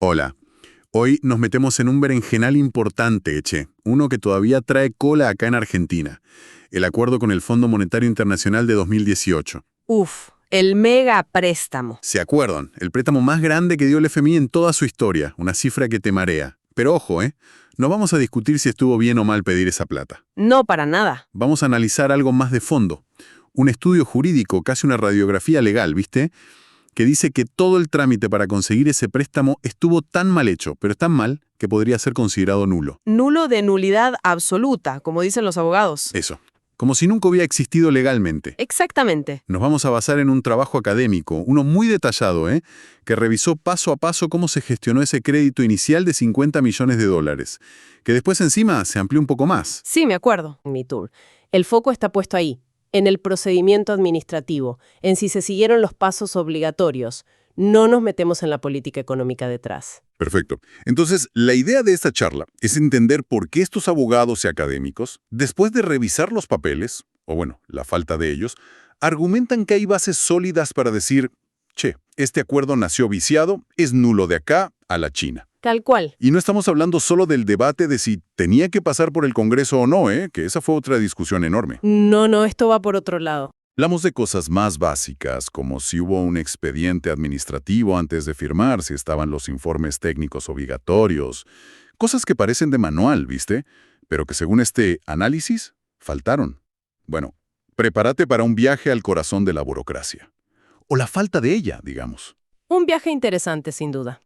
Hola, hoy nos metemos en un berenjenal importante, che, uno que todavía trae cola acá en Argentina, el acuerdo con el Fondo Monetario Internacional de 2018. Uf, el mega préstamo. ¿Se acuerdan? El préstamo más grande que dio el FMI en toda su historia, una cifra que te marea. Pero ojo, no vamos a discutir si estuvo bien o mal pedir esa plata. No, para nada. Vamos a analizar algo más de fondo. Un estudio jurídico, casi una radiografía legal, ¿viste? Que dice que todo el trámite para conseguir ese préstamo estuvo tan mal hecho, pero tan mal, que podría ser considerado nulo. Nulo de nulidad absoluta, como dicen los abogados. Eso. Como si nunca hubiera existido legalmente. Exactamente. Nos vamos a basar en un trabajo académico, uno muy detallado, que revisó paso a paso cómo se gestionó ese crédito inicial de 50 millones de dólares, que después encima se amplió un poco más. Sí, me acuerdo. En mi tour. El foco está puesto ahí, en el procedimiento administrativo, en si se siguieron los pasos obligatorios. No nos metemos en la política económica detrás. Perfecto. Entonces, la idea de esta charla es entender por qué estos abogados y académicos, después de revisar los papeles, o bueno, la falta de ellos, argumentan que hay bases sólidas para decir, che, este acuerdo nació viciado, es nulo de acá a la China. Tal cual. Y no estamos hablando solo del debate de si tenía que pasar por el Congreso o no, que esa fue otra discusión enorme. No, esto va por otro lado. Hablamos de cosas más básicas, como si hubo un expediente administrativo antes de firmar, si estaban los informes técnicos obligatorios. Cosas que parecen de manual, ¿viste? Pero que según este análisis, faltaron. Bueno, prepárate para un viaje al corazón de la burocracia. O la falta de ella, digamos. Un viaje interesante, sin duda.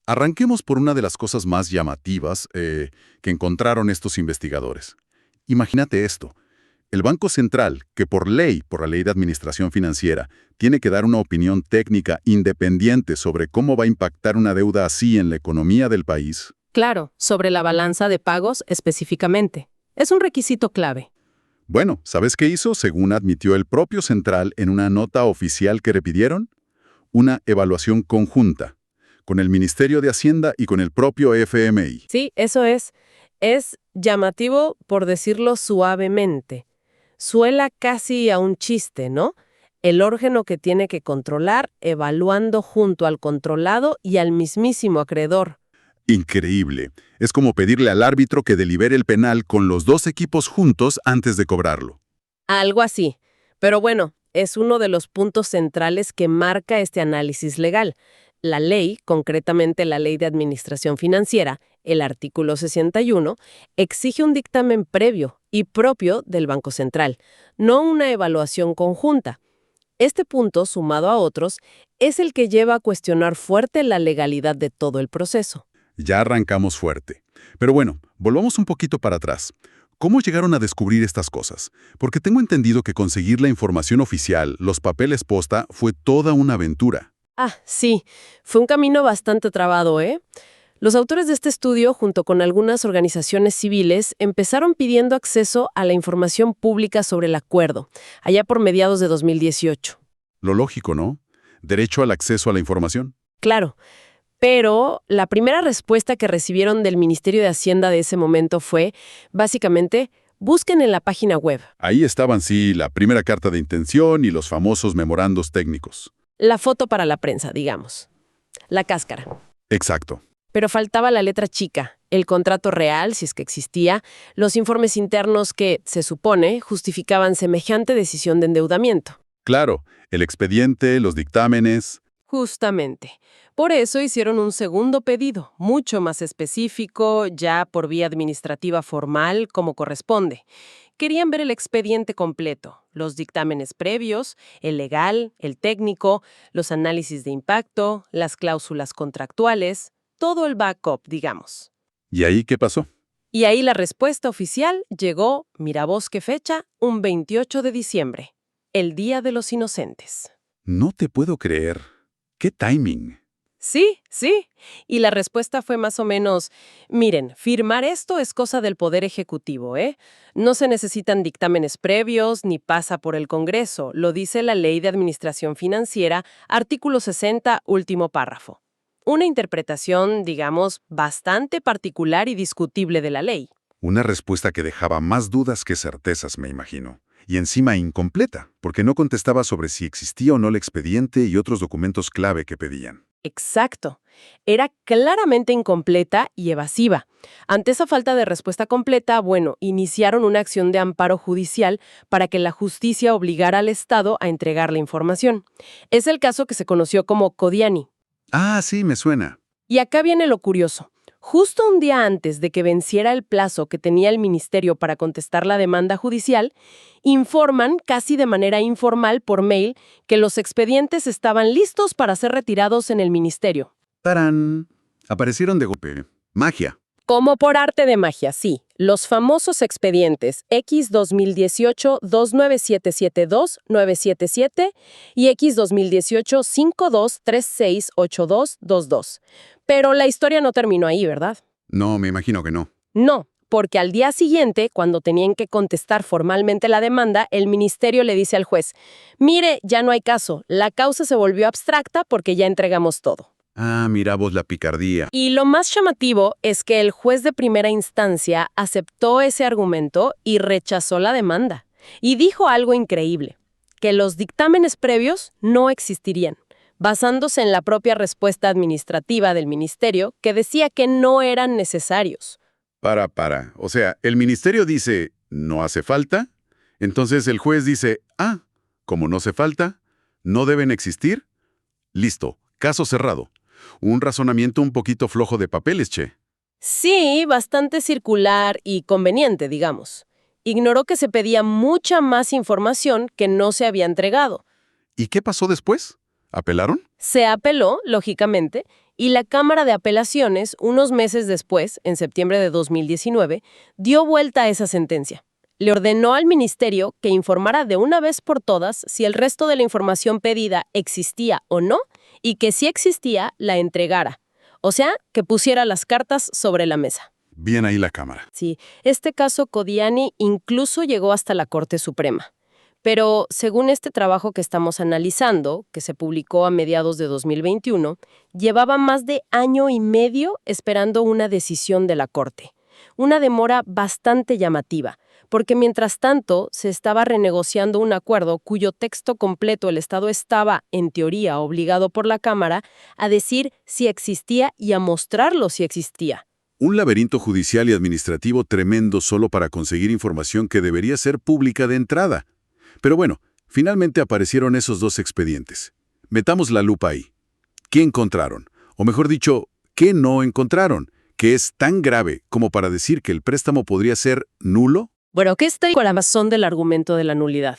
Arranquemos por una de las cosas más llamativas que encontraron estos investigadores. Imagínate esto. El Banco Central, que por la ley de administración financiera, tiene que dar una opinión técnica independiente sobre cómo va a impactar una deuda así en la economía del país. Claro, sobre la balanza de pagos específicamente. Es un requisito clave. Bueno, ¿sabes qué hizo? Según admitió el propio Central en una nota oficial que le pidieron, una evaluación conjunta, con el Ministerio de Hacienda y con el propio FMI. Sí, eso es. Es llamativo, por decirlo suavemente. Suela casi a un chiste, ¿no? El órgano que tiene que controlar, evaluando junto al controlado y al mismísimo acreedor. Increíble. Es como pedirle al árbitro que delibere el penal con los dos equipos juntos antes de cobrarlo. Algo así. Pero bueno, es uno de los puntos centrales que marca este análisis legal. La ley, concretamente la Ley de Administración Financiera, el artículo 61, exige un dictamen previo y propio del Banco Central, no una evaluación conjunta. Este punto, sumado a otros, es el que lleva a cuestionar fuerte la legalidad de todo el proceso. Ya arrancamos fuerte. Pero bueno, volvamos un poquito para atrás. ¿Cómo llegaron a descubrir estas cosas? Porque tengo entendido que conseguir la información oficial, los papeles posta, fue toda una aventura. Ah, sí, fue un camino bastante trabado, ¿eh? Los autores de este estudio, junto con algunas organizaciones civiles, empezaron pidiendo acceso a la información pública sobre el acuerdo, allá por mediados de 2018. Lo lógico, ¿no? Derecho al acceso a la información. Claro, pero la primera respuesta que recibieron del Ministerio de Hacienda de ese momento fue, básicamente, busquen en la página web. Ahí estaban, sí, la primera carta de intención y los famosos memorandos técnicos. La foto para la prensa, digamos. La cáscara. Exacto. Pero faltaba la letra chica, el contrato real, si es que existía, los informes internos que, se supone, justificaban semejante decisión de endeudamiento. Claro, el expediente, los dictámenes. Justamente. Por eso hicieron un segundo pedido, mucho más específico, ya por vía administrativa formal, como corresponde. Querían ver el expediente completo, los dictámenes previos, el legal, el técnico, los análisis de impacto, las cláusulas contractuales, todo el backup, digamos. ¿Y ahí qué pasó? Y ahí la respuesta oficial llegó, mira vos qué fecha, un 28 de diciembre, el Día de los Inocentes. No te puedo creer. ¡Qué timing! Sí. Y la respuesta fue más o menos, miren, firmar esto es cosa del Poder Ejecutivo, ¿eh? No se necesitan dictámenes previos ni pasa por el Congreso, lo dice la Ley de Administración Financiera, artículo 60, último párrafo. Una interpretación, digamos, bastante particular y discutible de la ley. Una respuesta que dejaba más dudas que certezas, me imagino. Y encima incompleta, porque no contestaba sobre si existía o no el expediente y otros documentos clave que pedían. Exacto. Era claramente incompleta y evasiva. Ante esa falta de respuesta completa, bueno, iniciaron una acción de amparo judicial para que la justicia obligara al Estado a entregar la información. Es el caso que se conoció como Codiani. Ah, sí, me suena. Y acá viene lo curioso. Justo un día antes de que venciera el plazo que tenía el ministerio para contestar la demanda judicial, informan casi de manera informal por mail que los expedientes estaban listos para ser retirados en el ministerio. ¡Tarán! Aparecieron de golpe. Magia. Como por arte de magia, sí. Los famosos expedientes X 2018-29772-977 y X 2018-52368222. Pero la historia no terminó ahí, ¿verdad? No, me imagino que no. No, porque al día siguiente, cuando tenían que contestar formalmente la demanda, el ministerio le dice al juez, mire, ya no hay caso, la causa se volvió abstracta porque ya entregamos todo. Ah, mira vos la picardía. Y lo más llamativo es que el juez de primera instancia aceptó ese argumento y rechazó la demanda. Y dijo algo increíble, que los dictámenes previos no existirían, basándose en la propia respuesta administrativa del ministerio que decía que no eran necesarios. Para. O sea, el ministerio dice, no hace falta. Entonces el juez dice, como no hace falta, no deben existir. Listo, caso cerrado. Un razonamiento un poquito flojo de papeles, che. Sí, bastante circular y conveniente, digamos. Ignoró que se pedía mucha más información que no se había entregado. ¿Y qué pasó después? ¿Apelaron? Se apeló, lógicamente, y la Cámara de Apelaciones, unos meses después, en septiembre de 2019, dio vuelta a esa sentencia. Le ordenó al ministerio que informara de una vez por todas si el resto de la información pedida existía o no, y que si existía, la entregara. O sea, que pusiera las cartas sobre la mesa. Bien ahí la cámara. Sí, este caso Codiani incluso llegó hasta la Corte Suprema. Pero según este trabajo que estamos analizando, que se publicó a mediados de 2021, llevaba más de año y medio esperando una decisión de la Corte. Una demora bastante llamativa, porque mientras tanto se estaba renegociando un acuerdo cuyo texto completo el Estado estaba, en teoría, obligado por la Cámara a decir si existía y a mostrarlo si existía. Un laberinto judicial y administrativo tremendo solo para conseguir información que debería ser pública de entrada. Pero bueno, finalmente aparecieron esos dos expedientes. Metamos la lupa ahí. ¿Qué encontraron? O mejor dicho, ¿qué no encontraron? ¿Que es tan grave como para decir que el préstamo podría ser nulo? Bueno, ¿qué está el corazón del argumento de la nulidad?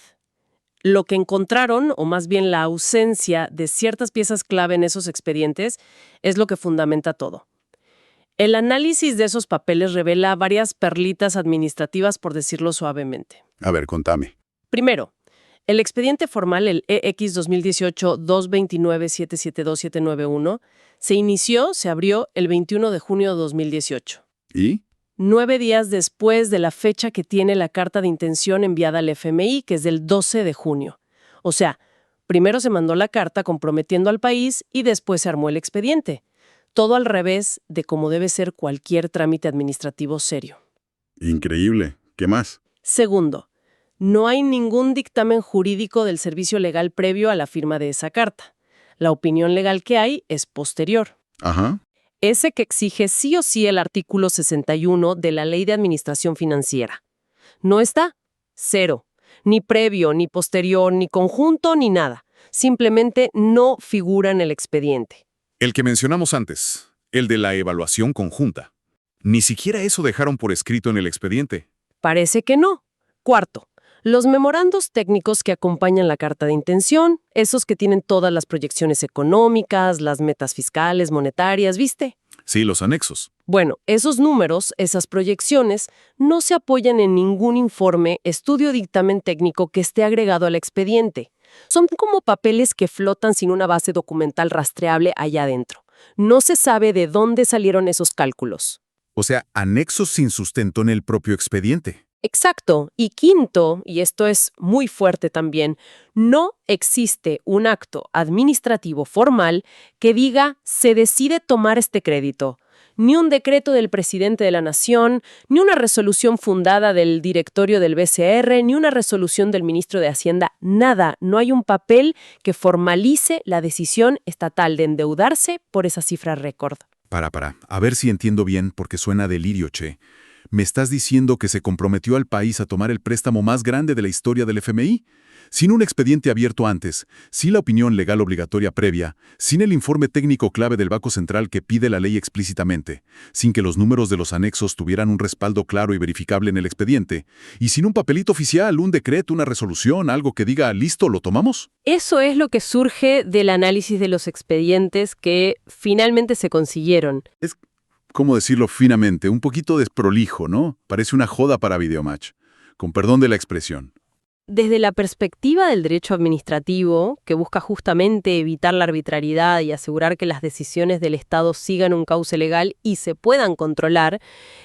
Lo que encontraron, o más bien la ausencia de ciertas piezas clave en esos expedientes, es lo que fundamenta todo. El análisis de esos papeles revela varias perlitas administrativas, por decirlo suavemente. A ver, contame. Primero, el expediente formal, el EX 2018-229-772-791, se abrió el 21 de junio de 2018. ¿Y? 9 días después de la fecha que tiene la carta de intención enviada al FMI, que es del 12 de junio. O sea, primero se mandó la carta comprometiendo al país y después se armó el expediente. Todo al revés de cómo debe ser cualquier trámite administrativo serio. Increíble. ¿Qué más? Segundo, no hay ningún dictamen jurídico del servicio legal previo a la firma de esa carta. La opinión legal que hay es posterior. Ajá. Ese que exige sí o sí el artículo 61 de la Ley de Administración Financiera. No está. Cero. Ni previo, ni posterior, ni conjunto, ni nada. Simplemente no figura en el expediente. El que mencionamos antes, el de la evaluación conjunta. Ni siquiera eso dejaron por escrito en el expediente. Parece que no. Cuarto, los memorandos técnicos que acompañan la carta de intención, esos que tienen todas las proyecciones económicas, las metas fiscales, monetarias, ¿viste? Sí, los anexos. Bueno, esos números, esas proyecciones, no se apoyan en ningún informe, estudio o dictamen técnico que esté agregado al expediente. Son como papeles que flotan sin una base documental rastreable allá adentro. No se sabe de dónde salieron esos cálculos. O sea, anexos sin sustento en el propio expediente. Exacto. Y quinto, y esto es muy fuerte también, no existe un acto administrativo formal que diga se decide tomar este crédito. Ni un decreto del presidente de la Nación, ni una resolución fundada del directorio del BCR, ni una resolución del ministro de Hacienda, nada. No hay un papel que formalice la decisión estatal de endeudarse por esa cifra récord. Para. A ver si entiendo bien, porque suena delirio, che. ¿Me estás diciendo que se comprometió al país a tomar el préstamo más grande de la historia del FMI? Sin un expediente abierto antes, sin la opinión legal obligatoria previa, sin el informe técnico clave del Banco Central que pide la ley explícitamente, sin que los números de los anexos tuvieran un respaldo claro y verificable en el expediente, y sin un papelito oficial, un decreto, una resolución, algo que diga, listo, ¿lo tomamos? Eso es lo que surge del análisis de los expedientes que finalmente se consiguieron. ¿Cómo decirlo finamente? Un poquito desprolijo, ¿no? Parece una joda para Videomatch. Con perdón de la expresión. Desde la perspectiva del derecho administrativo, que busca justamente evitar la arbitrariedad y asegurar que las decisiones del Estado sigan un cauce legal y se puedan controlar,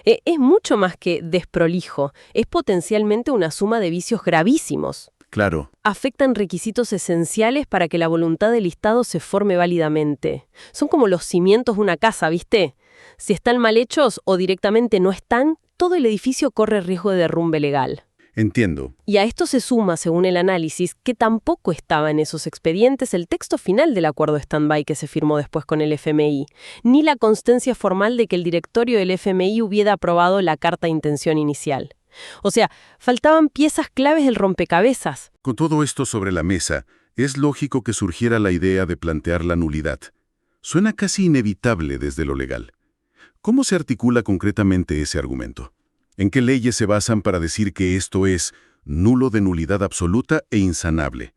es mucho más que desprolijo, es potencialmente una suma de vicios gravísimos. Claro. Afectan requisitos esenciales para que la voluntad del Estado se forme válidamente. Son como los cimientos de una casa, ¿viste? Si están mal hechos o directamente no están, todo el edificio corre riesgo de derrumbe legal. Entiendo. Y a esto se suma, según el análisis, que tampoco estaba en esos expedientes el texto final del acuerdo stand-by que se firmó después con el FMI, ni la constancia formal de que el directorio del FMI hubiera aprobado la carta de intención inicial. O sea, faltaban piezas claves del rompecabezas. Con todo esto sobre la mesa, es lógico que surgiera la idea de plantear la nulidad. Suena casi inevitable desde lo legal. ¿Cómo se articula concretamente ese argumento? ¿En qué leyes se basan para decir que esto es nulo de nulidad absoluta e insanable?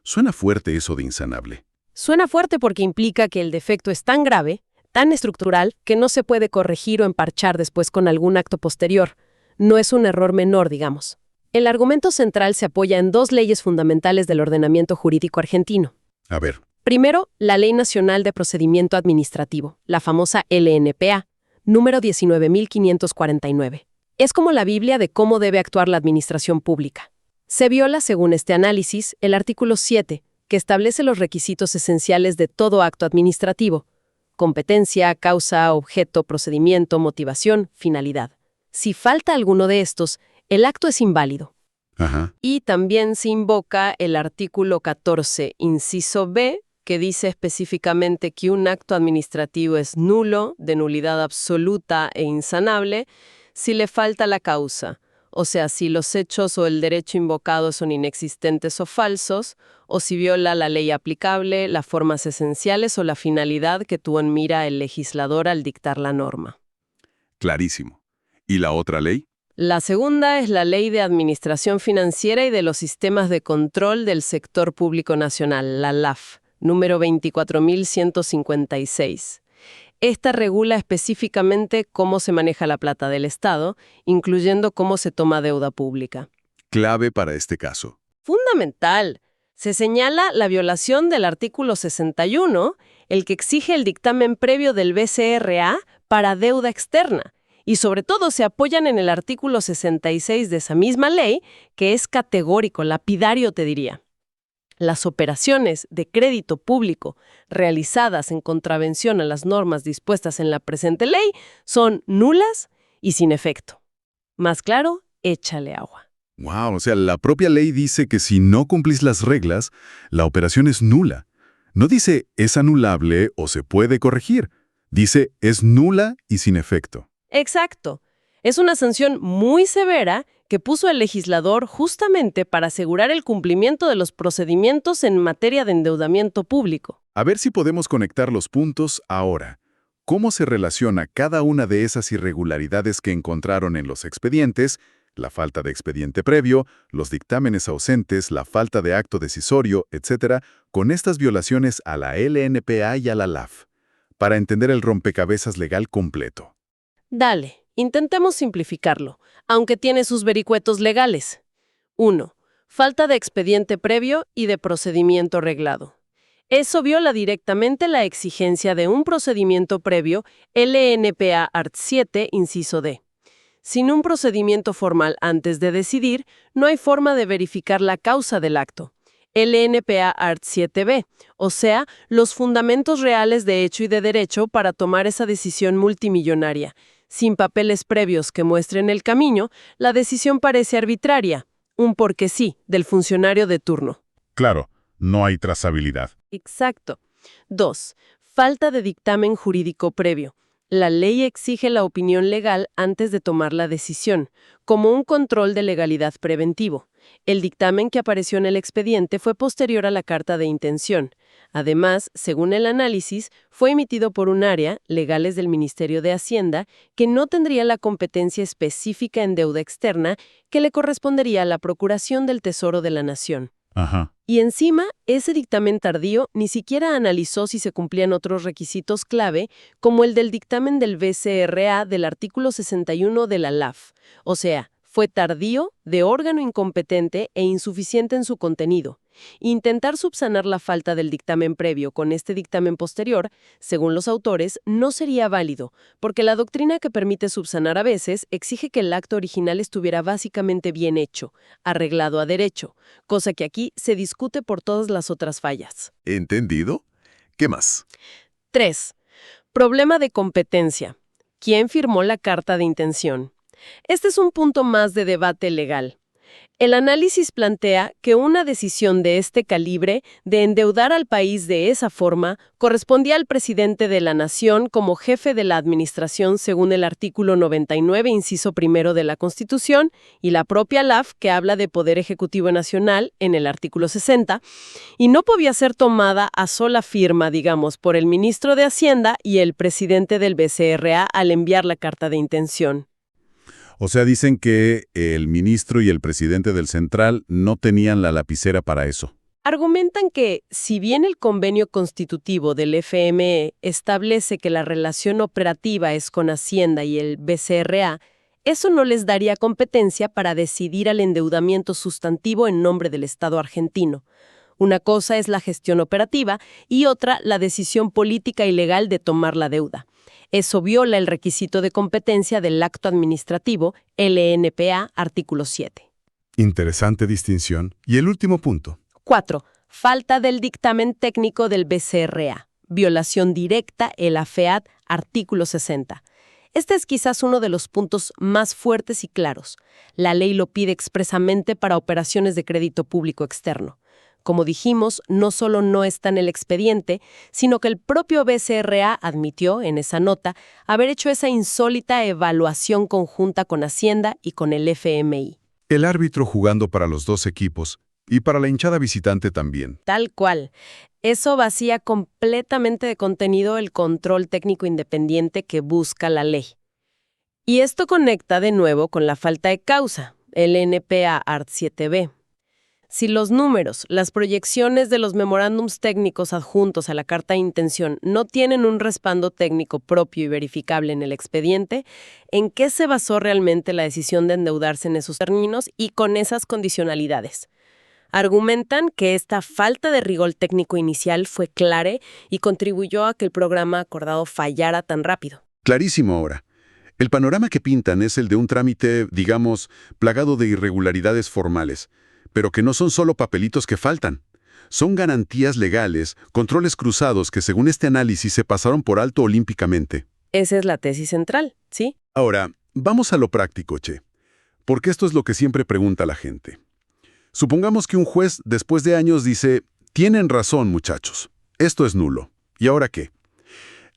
Suena fuerte eso de insanable. Suena fuerte porque implica que el defecto es tan grave, tan estructural, que no se puede corregir o emparchar después con algún acto posterior. No es un error menor, digamos. El argumento central se apoya en dos leyes fundamentales del ordenamiento jurídico argentino. A ver. Primero, la Ley Nacional de Procedimiento Administrativo, la famosa LNPA, número 19.549. Es como la Biblia de cómo debe actuar la administración pública. Se viola, según este análisis, el artículo 7, que establece los requisitos esenciales de todo acto administrativo: competencia, causa, objeto, procedimiento, motivación, finalidad. Si falta alguno de estos, el acto es inválido. Ajá. Y también se invoca el artículo 14, inciso B, que dice específicamente que un acto administrativo es nulo, de nulidad absoluta e insanable, si le falta la causa, o sea, si los hechos o el derecho invocado son inexistentes o falsos, o si viola la ley aplicable, las formas esenciales o la finalidad que tuvo en mira el legislador al dictar la norma. Clarísimo. ¿Y la otra ley? La segunda es la Ley de Administración Financiera y de los Sistemas de Control del Sector Público Nacional, la LAF, número 24.156. Esta regula específicamente cómo se maneja la plata del Estado, incluyendo cómo se toma deuda pública. Clave para este caso. Fundamental. Se señala la violación del artículo 61, el que exige el dictamen previo del BCRA para deuda externa. Y sobre todo se apoyan en el artículo 66 de esa misma ley, que es categórico, lapidario te diría. Las operaciones de crédito público realizadas en contravención a las normas dispuestas en la presente ley son nulas y sin efecto. Más claro, échale agua. Wow, o sea, la propia ley dice que si no cumplís las reglas, la operación es nula. No dice es anulable o se puede corregir. Dice es nula y sin efecto. Exacto. Es una sanción muy severa que puso el legislador justamente para asegurar el cumplimiento de los procedimientos en materia de endeudamiento público. A ver si podemos conectar los puntos ahora. ¿Cómo se relaciona cada una de esas irregularidades que encontraron en los expedientes, la falta de expediente previo, los dictámenes ausentes, la falta de acto decisorio, etcétera, con estas violaciones a la LNPA y a la LAF? Para entender el rompecabezas legal completo. Dale, intentemos simplificarlo, aunque tiene sus vericuetos legales. 1. Falta de expediente previo y de procedimiento reglado. Eso viola directamente la exigencia de un procedimiento previo LNPA Art. 7, inciso D. Sin un procedimiento formal antes de decidir, no hay forma de verificar la causa del acto. LNPA Art 7b, o sea, los fundamentos reales de hecho y de derecho para tomar esa decisión multimillonaria. Sin papeles previos que muestren el camino, la decisión parece arbitraria, un porque sí del funcionario de turno. Claro, no hay trazabilidad. Exacto. 2. Falta de dictamen jurídico previo. La ley exige la opinión legal antes de tomar la decisión, como un control de legalidad preventivo. El dictamen que apareció en el expediente fue posterior a la carta de intención. Además, según el análisis, fue emitido por un área, legales del Ministerio de Hacienda, que no tendría la competencia específica en deuda externa que le correspondería a la Procuración del Tesoro de la Nación. Ajá. Y encima, ese dictamen tardío ni siquiera analizó si se cumplían otros requisitos clave, como el del dictamen del BCRA del artículo 61 de la LAF. O sea, fue tardío, de órgano incompetente e insuficiente en su contenido. Intentar subsanar la falta del dictamen previo con este dictamen posterior, según los autores, no sería válido, porque la doctrina que permite subsanar a veces exige que el acto original estuviera básicamente bien hecho, arreglado a derecho, cosa que aquí se discute por todas las otras fallas. ¿Entendido? ¿Qué más? 3. Problema de competencia. ¿Quién firmó la carta de intención? Este es un punto más de debate legal. El análisis plantea que una decisión de este calibre, de endeudar al país de esa forma, correspondía al presidente de la Nación como jefe de la administración según el artículo 99, inciso primero de la Constitución, y la propia LAF, que habla de Poder Ejecutivo Nacional, en el artículo 60, y no podía ser tomada a sola firma, digamos, por el ministro de Hacienda y el presidente del BCRA al enviar la carta de intención. O sea, dicen que el ministro y el presidente del Central no tenían la lapicera para eso. Argumentan que, si bien el convenio constitutivo del FME establece que la relación operativa es con Hacienda y el BCRA, eso no les daría competencia para decidir al endeudamiento sustantivo en nombre del Estado argentino. Una cosa es la gestión operativa y otra la decisión política y legal de tomar la deuda. Eso viola el requisito de competencia del acto administrativo LNPA, artículo 7. Interesante distinción. Y el último punto. 4. Falta del dictamen técnico del BCRA. Violación directa, el AFEAT, artículo 60. Este es quizás uno de los puntos más fuertes y claros. La ley lo pide expresamente para operaciones de crédito público externo. Como dijimos, no solo no está en el expediente, sino que el propio BCRA admitió, en esa nota, haber hecho esa insólita evaluación conjunta con Hacienda y con el FMI. El árbitro jugando para los dos equipos y para la hinchada visitante también. Tal cual. Eso vacía completamente de contenido el control técnico independiente que busca la ley. Y esto conecta de nuevo con la falta de causa, el NPA Art 7b. Si los números, las proyecciones de los memorándums técnicos adjuntos a la carta de intención no tienen un respaldo técnico propio y verificable en el expediente, ¿en qué se basó realmente la decisión de endeudarse en esos términos y con esas condicionalidades? Argumentan que esta falta de rigor técnico inicial fue clara y contribuyó a que el programa acordado fallara tan rápido. Clarísimo ahora. El panorama que pintan es el de un trámite, digamos, plagado de irregularidades formales, pero que no son solo papelitos que faltan. Son garantías legales, controles cruzados que según este análisis se pasaron por alto olímpicamente. Esa es la tesis central, ¿sí? Ahora, vamos a lo práctico, Che, porque esto es lo que siempre pregunta la gente. Supongamos que un juez, después de años, dice, tienen razón, muchachos, esto es nulo. ¿Y ahora qué?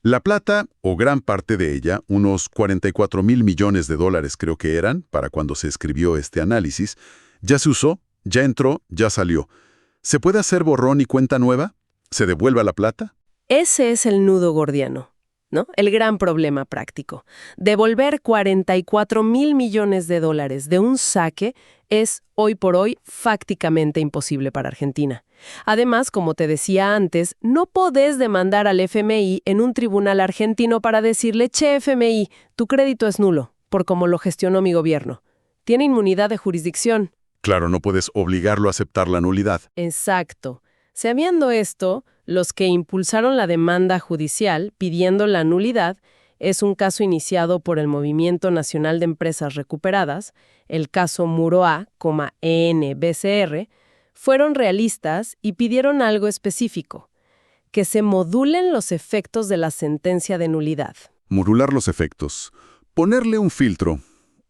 La plata, o gran parte de ella, unos 44,000 millones de dólares creo que eran, para cuando se escribió este análisis, ya se usó, ya entró, ya salió. ¿Se puede hacer borrón y cuenta nueva? ¿Se devuelva la plata? Ese es el nudo gordiano, ¿no? El gran problema práctico. Devolver 44,000 millones de dólares de un saque es, hoy por hoy, fácticamente imposible para Argentina. Además, como te decía antes, no podés demandar al FMI en un tribunal argentino para decirle, che, FMI, tu crédito es nulo, por cómo lo gestionó mi gobierno. Tiene inmunidad de jurisdicción. Claro, no puedes obligarlo a aceptar la nulidad. Exacto. Sabiendo esto, los que impulsaron la demanda judicial pidiendo la nulidad Es un caso iniciado por el Movimiento Nacional de Empresas Recuperadas, el caso Muroa, ENBCR, fueron realistas y pidieron algo específico, que se modulen los efectos de la sentencia de nulidad. Modular los efectos. Ponerle un filtro,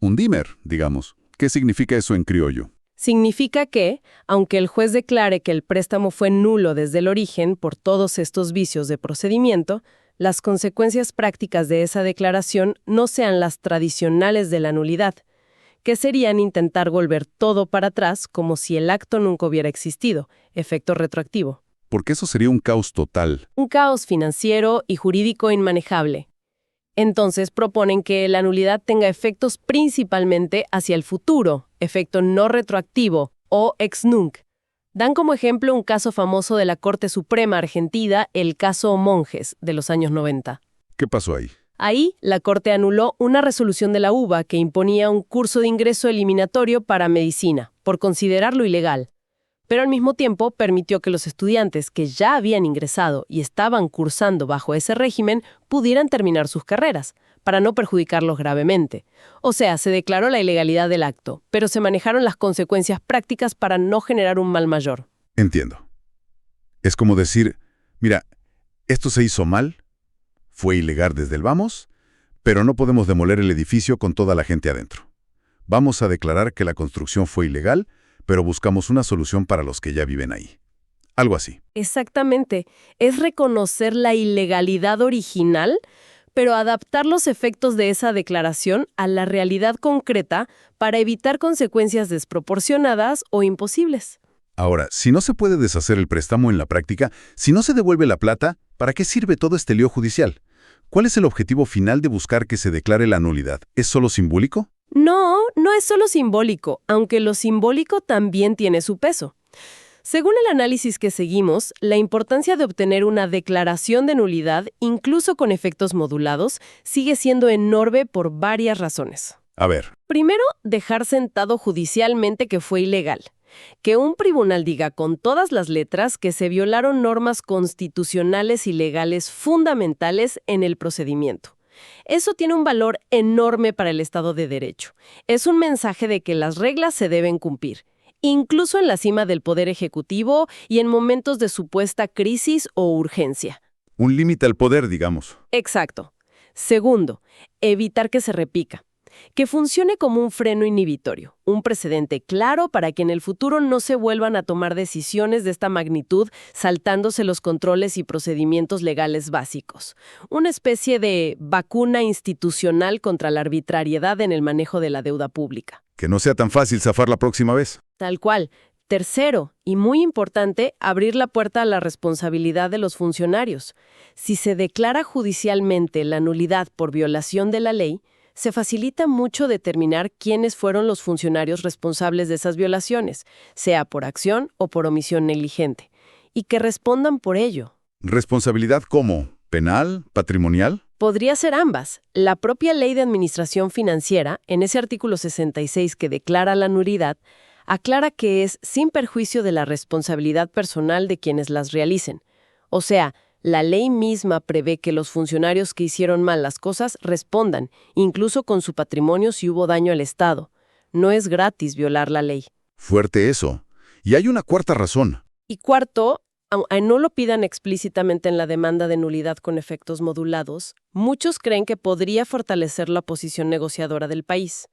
un dimmer, digamos. ¿Qué significa eso en criollo? Significa que, aunque el juez declare que el préstamo fue nulo desde el origen por todos estos vicios de procedimiento, las consecuencias prácticas de esa declaración no sean las tradicionales de la nulidad, que serían intentar volver todo para atrás como si el acto nunca hubiera existido, efecto retroactivo. Porque eso sería un caos total. Un caos financiero y jurídico inmanejable. Entonces proponen que la nulidad tenga efectos principalmente hacia el futuro, efecto no retroactivo o ex nunc. Dan como ejemplo un caso famoso de la Corte Suprema Argentina, el caso Monjes, de los años 90. ¿Qué pasó ahí? Ahí, la Corte anuló una resolución de la UBA que imponía un curso de ingreso eliminatorio para medicina, por considerarlo ilegal. Pero al mismo tiempo permitió que los estudiantes que ya habían ingresado y estaban cursando bajo ese régimen pudieran terminar sus carreras, para no perjudicarlos gravemente. O sea, se declaró la ilegalidad del acto, pero se manejaron las consecuencias prácticas para no generar un mal mayor. Entiendo. Es como decir, mira, esto se hizo mal, fue ilegal desde el vamos, pero no podemos demoler el edificio con toda la gente adentro. Vamos a declarar que la construcción fue ilegal, pero buscamos una solución para los que ya viven ahí. Algo así. Exactamente. Es reconocer la ilegalidad original, pero adaptar los efectos de esa declaración a la realidad concreta para evitar consecuencias desproporcionadas o imposibles. Ahora, si no se puede deshacer el préstamo en la práctica, si no se devuelve la plata, ¿para qué sirve todo este lío judicial? ¿Cuál es el objetivo final de buscar que se declare la nulidad? ¿Es solo simbólico? No, no es solo simbólico, aunque lo simbólico también tiene su peso. Según el análisis que seguimos, la importancia de obtener una declaración de nulidad, incluso con efectos modulados, sigue siendo enorme por varias razones. A ver. Primero, dejar sentado judicialmente que fue ilegal. Que un tribunal diga con todas las letras que se violaron normas constitucionales y legales fundamentales en el procedimiento. Eso tiene un valor enorme para el Estado de Derecho. Es un mensaje de que las reglas se deben cumplir, incluso en la cima del Poder Ejecutivo y en momentos de supuesta crisis o urgencia. Un límite al poder, digamos. Exacto. Segundo, evitar que se repica. Que funcione como un freno inhibitorio, un precedente claro para que en el futuro no se vuelvan a tomar decisiones de esta magnitud saltándose los controles y procedimientos legales básicos. Una especie de vacuna institucional contra la arbitrariedad en el manejo de la deuda pública. Que no sea tan fácil zafar la próxima vez. Tal cual. Tercero, y muy importante, abrir la puerta a la responsabilidad de los funcionarios. Si se declara judicialmente la nulidad por violación de la ley, se facilita mucho determinar quiénes fueron los funcionarios responsables de esas violaciones, sea por acción o por omisión negligente, y que respondan por ello. ¿Responsabilidad cómo? ¿Penal? ¿Patrimonial? Podría ser ambas. La propia Ley de Administración Financiera, en ese artículo 66 que declara la nulidad, aclara que es sin perjuicio de la responsabilidad personal de quienes las realicen. O sea, la ley misma prevé que los funcionarios que hicieron mal las cosas respondan, incluso con su patrimonio si hubo daño al Estado. No es gratis violar la ley. Fuerte eso. Y hay una cuarta razón. Y cuarto, aunque no lo pidan explícitamente en la demanda de nulidad con efectos modulados, muchos creen que podría fortalecer la posición negociadora del país.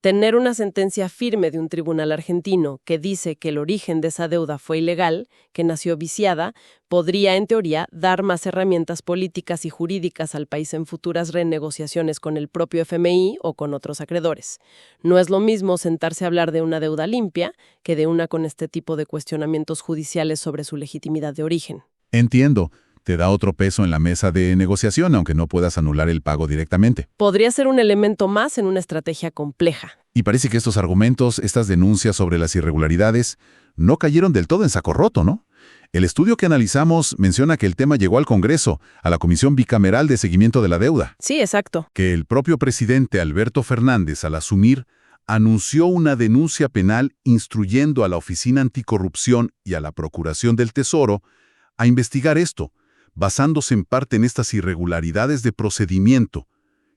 Tener una sentencia firme de un tribunal argentino que dice que el origen de esa deuda fue ilegal, que nació viciada, podría, en teoría, dar más herramientas políticas y jurídicas al país en futuras renegociaciones con el propio FMI o con otros acreedores. No es lo mismo sentarse a hablar de una deuda limpia que de una con este tipo de cuestionamientos judiciales sobre su legitimidad de origen. Entiendo. Te da otro peso en la mesa de negociación, aunque no puedas anular el pago directamente. Podría ser un elemento más en una estrategia compleja. Y parece que estos argumentos, estas denuncias sobre las irregularidades, no cayeron del todo en saco roto, ¿no? El estudio que analizamos menciona que el tema llegó al Congreso, a la Comisión Bicameral de Seguimiento de la Deuda. Sí, exacto. Que el propio presidente Alberto Fernández, al asumir, anunció una denuncia penal instruyendo a la Oficina Anticorrupción y a la Procuración del Tesoro a investigar esto, basándose en parte en estas irregularidades de procedimiento,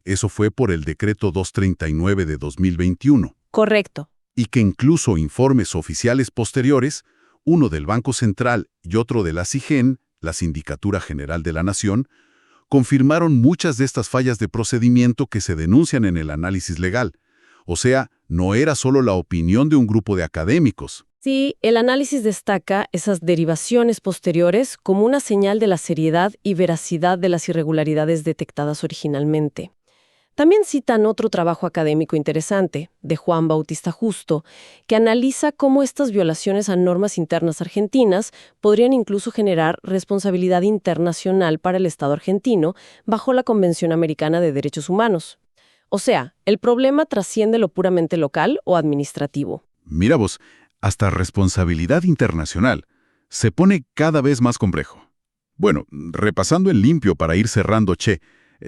Eso fue por el decreto 239 de 2021. Correcto. Y que incluso informes oficiales posteriores, uno del Banco Central y otro de la SIGEN, la Sindicatura General de la Nación, confirmaron muchas de estas fallas de procedimiento que se denuncian en el análisis legal. O sea, no era solo la opinión de un grupo de académicos. Sí, el análisis destaca esas derivaciones posteriores como una señal de la seriedad y veracidad de las irregularidades detectadas originalmente. También citan otro trabajo académico interesante, de Juan Bautista Justo, que analiza cómo estas violaciones a normas internas argentinas podrían incluso generar responsabilidad internacional para el Estado argentino bajo la Convención Americana de Derechos Humanos. O sea, el problema trasciende lo puramente local o administrativo. Mira vos, hasta responsabilidad internacional. Se pone cada vez más complejo. Bueno, repasando en limpio para ir cerrando,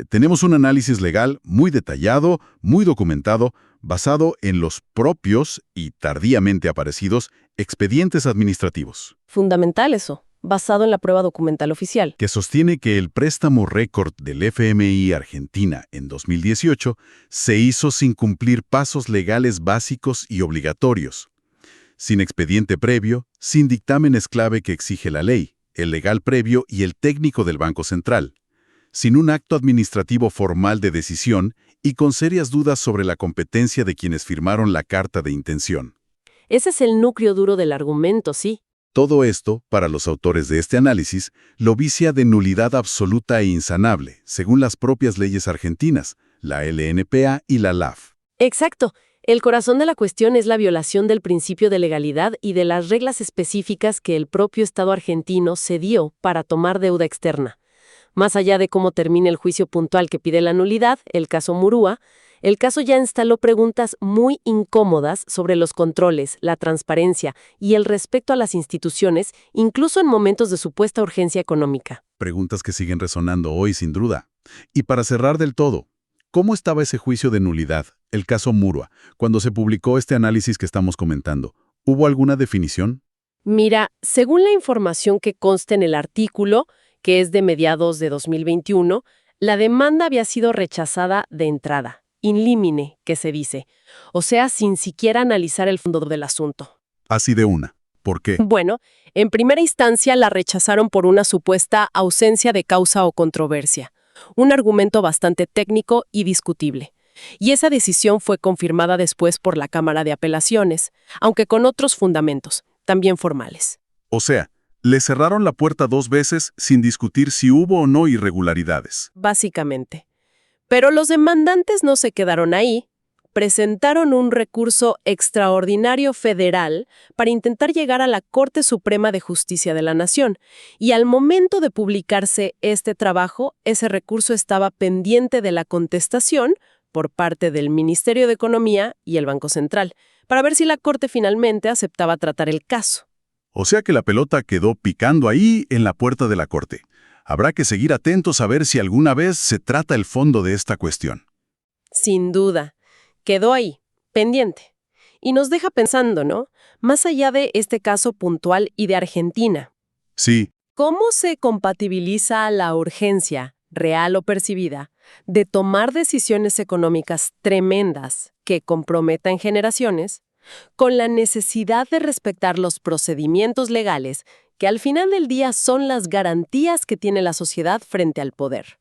tenemos un análisis legal muy detallado, muy documentado, basado en los propios y tardíamente aparecidos expedientes administrativos. Fundamental eso, basado en la prueba documental oficial. Que sostiene que el préstamo récord del FMI Argentina en 2018 se hizo sin cumplir pasos legales básicos y obligatorios, sin expediente previo, sin dictámenes clave que exige la ley, el legal previo y el técnico del Banco Central, sin un acto administrativo formal de decisión y con serias dudas sobre la competencia de quienes firmaron la carta de intención. Ese es el núcleo duro del argumento, sí. Todo esto, para los autores de este análisis, lo vicia de nulidad absoluta e insanable, según las propias leyes argentinas, la LNPA y la LAF. Exacto. El corazón de la cuestión es la violación del principio de legalidad y de las reglas específicas que el propio Estado argentino cedió para tomar deuda externa. Más allá de cómo termine el juicio puntual que pide la nulidad, el caso Murúa, el caso ya instaló preguntas muy incómodas sobre los controles, la transparencia y el respeto a las instituciones, incluso en momentos de supuesta urgencia económica. Preguntas que siguen resonando hoy sin duda. Y para cerrar del todo, ¿cómo estaba ese juicio de nulidad, el caso Murúa, cuando se publicó este análisis que estamos comentando? ¿Hubo alguna definición? Mira, según la información que consta en el artículo, que es de mediados de 2021, la demanda había sido rechazada de entrada, in limine, que se dice, o sea, sin siquiera analizar el fondo del asunto. Así de una. ¿Por qué? Bueno, en primera instancia la rechazaron por una supuesta ausencia de causa o controversia, un argumento bastante técnico y discutible. Y esa decisión fue confirmada después por la Cámara de Apelaciones, aunque con otros fundamentos, también formales. O sea, le cerraron la puerta 2 veces sin discutir si hubo o no irregularidades. Básicamente. Pero los demandantes no se quedaron ahí. Presentaron un recurso extraordinario federal para intentar llegar a la Corte Suprema de Justicia de la Nación. Y al momento de publicarse este trabajo, ese recurso estaba pendiente de la contestación por parte del Ministerio de Economía y el Banco Central, para ver si la Corte finalmente aceptaba tratar el caso. O sea que la pelota quedó picando ahí en la puerta de la Corte. Habrá que seguir atentos a ver si alguna vez se trata el fondo de esta cuestión. Sin duda. Quedó ahí, pendiente. Y nos deja pensando, ¿no? Más allá de este caso puntual y de Argentina. Sí. ¿Cómo se compatibiliza la urgencia, real o percibida, de tomar decisiones económicas tremendas que comprometan generaciones, con la necesidad de respetar los procedimientos legales que al final del día son las garantías que tiene la sociedad frente al poder?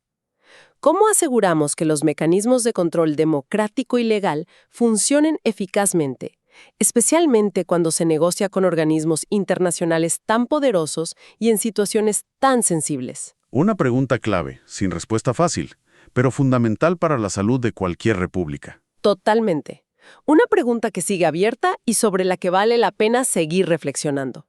¿Cómo aseguramos que los mecanismos de control democrático y legal funcionen eficazmente, especialmente cuando se negocia con organismos internacionales tan poderosos y en situaciones tan sensibles? Una pregunta clave, sin respuesta fácil, pero fundamental para la salud de cualquier república. Totalmente. Una pregunta que sigue abierta y sobre la que vale la pena seguir reflexionando.